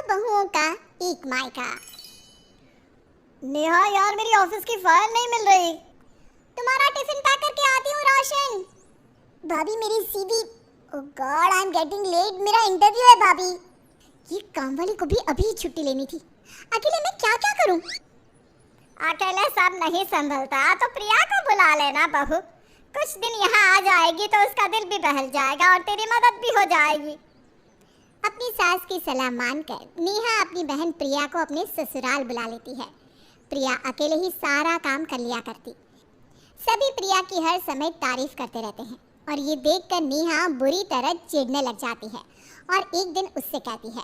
बहुओं का एक मायका। नेहा यार, मेरी ऑफिस की फाइल नहीं मिल रही। तुम्हारा टिफिन पैक करके आती हूँ रोशन। भाभी मेरी CV. Oh God, I am getting late, मेरा इंटरव्यू है भाभी। ये काम वाली को भी अभी छुट्टी लेनी थी। अकेले मैं क्या क्या करूँ? अकेले सब नहीं संभलता तो प्रिया को बुला लेना बहू। कुछ दिन यहाँ आ जाएगी तो उसका दिल भी बहल जाएगा और तेरी मदद भी हो जाएगी। अपनी सास की सलाह मानकर नेहा अपनी बहन प्रिया को अपने ससुराल बुला लेती है। प्रिया अकेले ही सारा काम कर लिया करती। सभी प्रिया की हर समय तारीफ करते रहते हैं और ये देखकर नेहा बुरी तरह चिढ़ने लग जाती है और एक दिन उससे कहती है,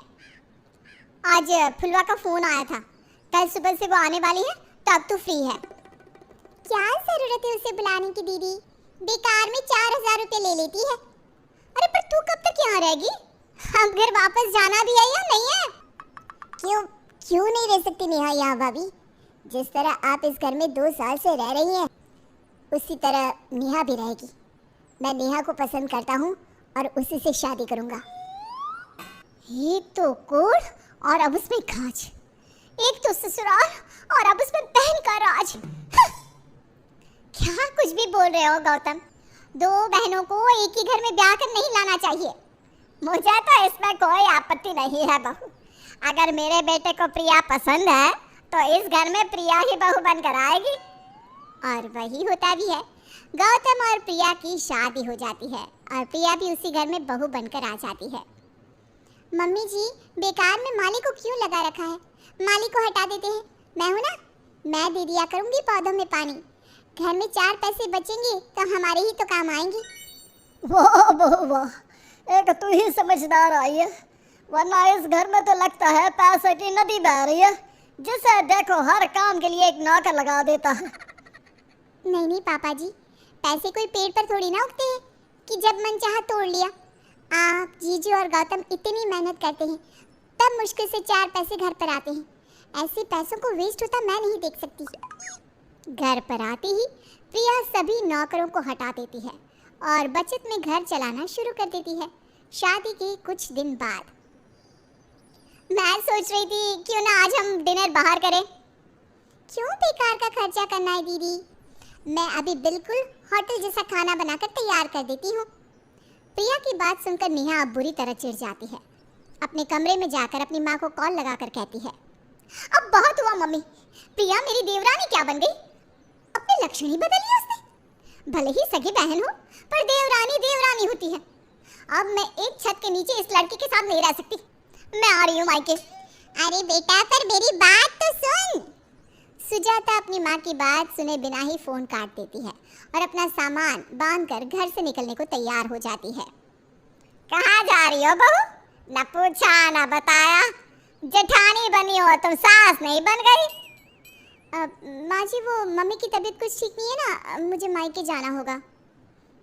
आज फुलवा का फोन आया था, कल सुबह से वो आने वाली है तो अब तू फ्री है। क्या जरूरत है उसे बुलाने की दीदी, बेकार में 4000 रुपये ले लेती है। अरे पर तू कब तक यहाँ रहेगी? हम घर वापस जाना भी है या नहीं है? क्यों क्यों नहीं रह सकती नेहा यहाँ भाभी? जिस तरह आप इस घर में 2 साल से रह रही हैं उसी तरह नेहा भी रहेगी। मैं नेहा को पसंद करता हूँ और उसी से शादी करूँगा। एक तो कोढ़ और अब उसमें खांच, एक तो ससुराल और अब उसमें बहन का राज। क्या कुछ भी बोल रहे हो गौतम? 2 बहनों को एक ही घर में ब्याह कर नहीं लाना चाहिए। मुझे तो इसमें कोई आपत्ति नहीं है बहू। अगर मेरे बेटे को प्रिया पसंद है तो इस घर में प्रिया ही बहू बनकर आएगी। और वही होता भी है। गौतम और प्रिया की शादी हो जाती है और प्रिया भी उसी घर में बहू बनकर आ जाती है। मम्मी जी, बेकार में माली को क्यों लगा रखा है? माली को हटा देते हैं। मैं हूं ना, मैं दे दिया करूंगी पौधों में पानी। घर में 4 पैसे बचेंगे तो हमारे ही तो काम आएंगे। वाह बहू वाह, एक तू ही समझदार आई है, वरना इस घर में तो लगता है पैसे की नदी बह रही है। जिसे देखो हर काम के लिए एक नौकर लगा देता है। नहीं नहीं पापा जी, पैसे कोई पेड़ पर थोड़ी ना उगते हैं कि जब मन चाहा तोड़ लिया। आप जीजू और गौतम इतनी मेहनत करते हैं तब मुश्किल से 4 पैसे घर पर आते हैं। ऐसे पैसों को वेस्ट होता मैं नहीं देख सकती। घर पर आते ही प्रिया सभी नौकरों को हटा देती है और बचत में घर चलाना शुरू कर देती है। शादी के कुछ दिन बाद मैं सोच रही थी क्यों ना आज हम डिनर बाहर करें। क्यों बेकार का खर्चा करना है दीदी? मैं अभी बिल्कुल होटल जैसा खाना बनाकर तैयार कर देती हूँ। प्रिया की बात सुनकर नेहा अब बुरी तरह चिढ़ जाती है। अपने कमरे में जाकर अपनी माँ को कॉल लगाकर कहती है, अब बहुत हुआ मम्मी, प्रिया मेरी देवरानी क्या बन गई? अपने लक्षण ही बदल लिए उसने। भले ही सगी बहन हो पर देवरानी देवरानी होती है। अब मैं एक छत के नीचे इस लड़की के साथ नहीं रह सकती। मैं आ रही हूँ मायके। अरे बेटा पर मेरी बात तो सुन। सुजाता अपनी माँ की बात सुने बिना ही फोन काट देती है और अपना सामान बांधकर घर से निकलने को तैयार हो जाती है। कहाँ जा रही हो बहू? न पूछा न बताया, जेठानी बनी हो तुम सास नहीं बन गई। माँ जी वो मम्मी की तबीयत कुछ ठीक नहीं है ना, मुझे मायके जाना होगा।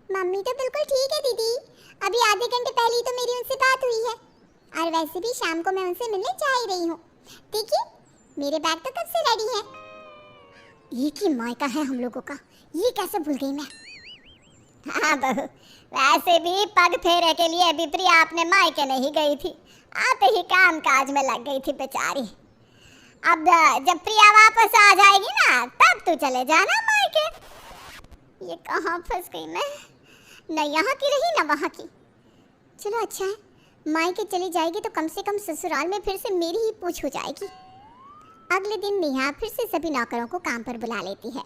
मम्मी तो बिल्कुल ठीक है दीदी, अभी आधे घंटे पहले ही तो मेरी उनसे बात हुई है और वैसे भी शाम को मैं उनसे मिलने जा ही रही हूँ। देखिए मेरे बैग तो कब से रेडी है। एक ही मायका है हम लोगों का, ये कैसे भूल गई मैं। हाँ बहू, वैसे भी पग फेरे के लिए भी प्रिया अपने मायके नहीं गई थी, आते ही काम काज में लग गई थी बेचारी। अब जब प्रिया वापस आ जाएगी ना तब तू चले जाना मायके। ये कहाँ फंस गई मैं, न यहाँ की रही न वहाँ की। चलो अच्छा है, मायके चली जाएगी तो कम से कम ससुराल में फिर से मेरी ही पूछ हो जाएगी। अगले दिन नेहा फिर से सभी नौकरों को काम पर बुला लेती है।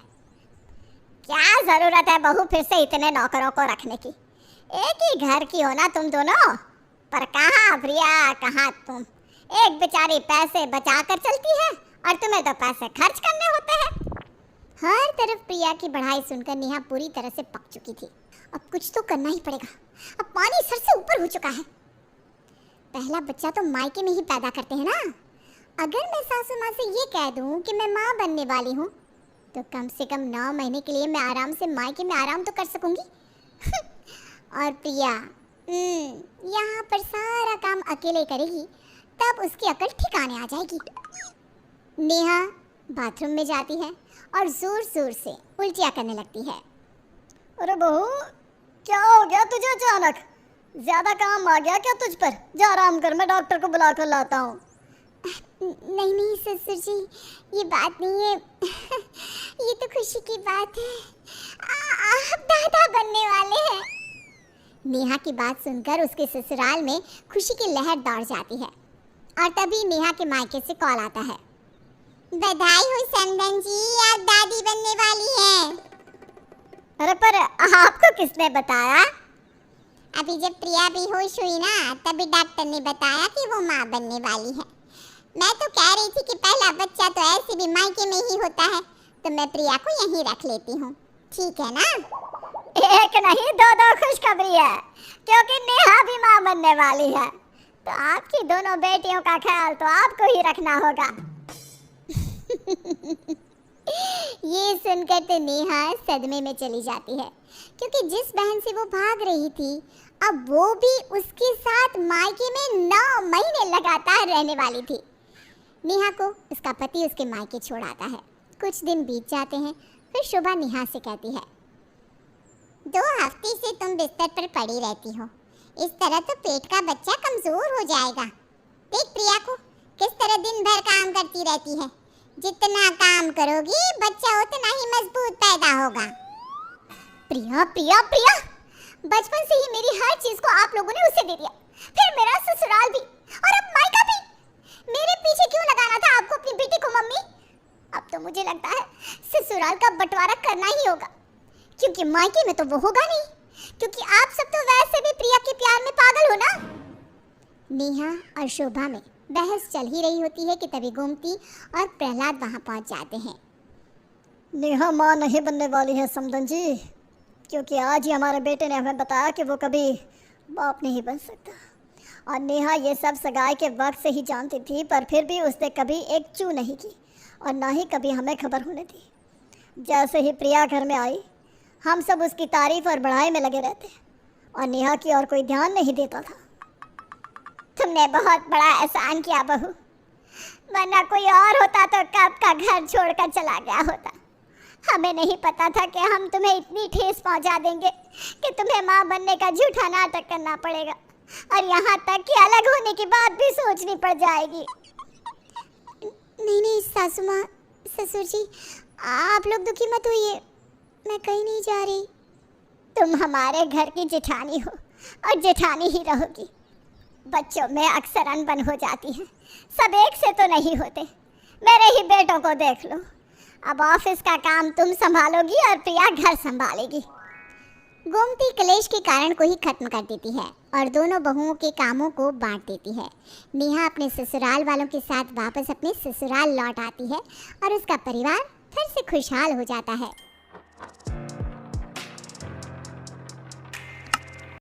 क्या जरूरत है बहू फिर से इतने नौकरों को रखने की? एक ही घर की हो ना तुम दोनों। पर कहाँ प्रिया कहाँ तुम? एक बेचारी पैसे बचा कर चलती है और तुम्हें तो पैसे खर्च करने होते हैं। हर तरफ प्रिया की बढ़ाई सुनकर नेहा पूरी तरह से पक चुकी थी। अब कुछ तो करना ही पड़ेगा, अब पानी सर से ऊपर हो चुका है। पहला बच्चा तो मायके में ही पैदा करते हैं ना। अगर मैं सासू माँ से ये कह दूँ कि मैं माँ बनने वाली हूँ तो कम से कम 9 महीने के लिए मैं आराम से मायके में आराम तो कर सकूंगी। और प्रिया यहाँ पर सारा काम अकेले करेगी तब उसकी अकल ठिकाने आ जाएगी। नेहा बाथरूम में जाती है और जोर जोर से उल्टियाँ करने लगती है। अरे बहू क्या हो गया तुझे अचानक? ज्यादा काम आ गया क्या तुझ पर? जा आराम कर, मैं डॉक्टर को बुला कर लाता हूँ। नहीं नहीं ससुर जी, ये बात नहीं है। ये तो खुशी की बात है। आप दादा बनने वाले हैं। नेहा की बात सुनकर उसके ससुराल में खुशी की लहर दौड़ जाती है और तभी नेहा के मायके से कॉल आता है। बधाई हो समधन जी, आप दादी बनने वाली हैं। अरे पर आपको किसने बताया? अभी जब प्रिया बेहोश हुई ना, तभी डॉक्टर ने बताया कि वो माँ बनने वाली है। मैं तो कह रही थी कि पहला बच्चा तो ऐसे भी मायके में ही होता है, तो मैं प्रिया को यहीं रख लेती हूँ, ठीक है ना? एक नहीं दो खुशखबरी है, क्योंकि नेहा भी माँ बनने वाली है। तो आपकी दोनों बेटियों का ख्याल तो आपको ही रखना होगा। ये सुनकर तो नेहा सदमे में चली जाती है, क्योंकि जिस बहन से वो भाग रही थी, अब वो भी उसके साथ मायके में 9 महीने लगातार रहने वाली थी। नेहा को उसका पति उसके मायके छोड़ आता है। कुछ दिन बीत जाते हैं, फिर शोभा नेहा से कहती है, 2 हफ्ते से तुम बिस्तर पर पड़ी रहती हो, इस तरह तो पेट का बच्चा कमजोर हो जाएगा। देख प्रिया को किस तरह दिन भर काम करती रहती है। जितना काम करोगी बच्चा उतना ही मजबूत पैदा होगा। प्रिया प्रिया प्रिया, बचपन से ही मेरी हर चीज को आप लोगों ने उसे दे दिया, फिर मेरा ससुराल भी और अब मायका भी। मेरे पीछे क्यों लगाना था आपको अपनी बेटी को मम्मी? अब तो मुझे लगता है ससुराल का बंटवारा करना ही होगा, क्योंकि मायके में तो वो होगा नहीं, क्योंकि आप सब तो वैसे भी प्रिया के प्यार में पागल हो ना। नेहा और शोभा में बहस चल ही रही होती है कि तभी गोमती और प्रहलाद वहां पहुंच जाते हैं। नेहा माँ नहीं बनने वाली है समधन जी, क्योंकि आज ही हमारे बेटे ने हमें बताया कि वो कभी बाप नहीं बन सकता। और नेहा ये सब सगाई के वक्त से ही जानती थी, पर फिर भी उसने कभी एक चू नहीं की और ना ही कभी हमें खबर होने दी। जैसे ही प्रिया घर में आई, हम सब उसकी तारीफ और बढ़ाई में लगे रहते और नेहा की और कोई ध्यान नहीं देता था। तुमने बहुत बड़ा एहसान किया बहू, वरना कोई और होता तो कब का घर छोड़कर चला गया होता। हमें नहीं पता था कि हम तुम्हें इतनी ठेस पहुंचा देंगे कि तुम्हें माँ बनने का झूठा नाटक करना पड़ेगा, और यहाँ तक कि अलग होने की बात भी सोचनी पड़ जाएगी। नहीं नहीं सासू माँ, ससुर जी, आप लोग दुखी मत होइए, मैं कहीं नहीं जा रही। तुम हमारे घर की जेठानी हो और जेठानी ही रहोगी। बच्चों में अक्सर अनबन हो जाती है, सब एक से तो नहीं होते। मेरे ही बेटों को देख लो, अब ऑफिस का काम तुम संभालोगी और प्रिया घर संभालेगी। गोमती कलेश के कारण को ही खत्म कर देती है और दोनों बहुओं के कामों को बांट देती है। नेहा अपने ससुराल वालों के साथ वापस अपने ससुराल लौट आती है और उसका परिवार फिर से खुशहाल हो जाता है।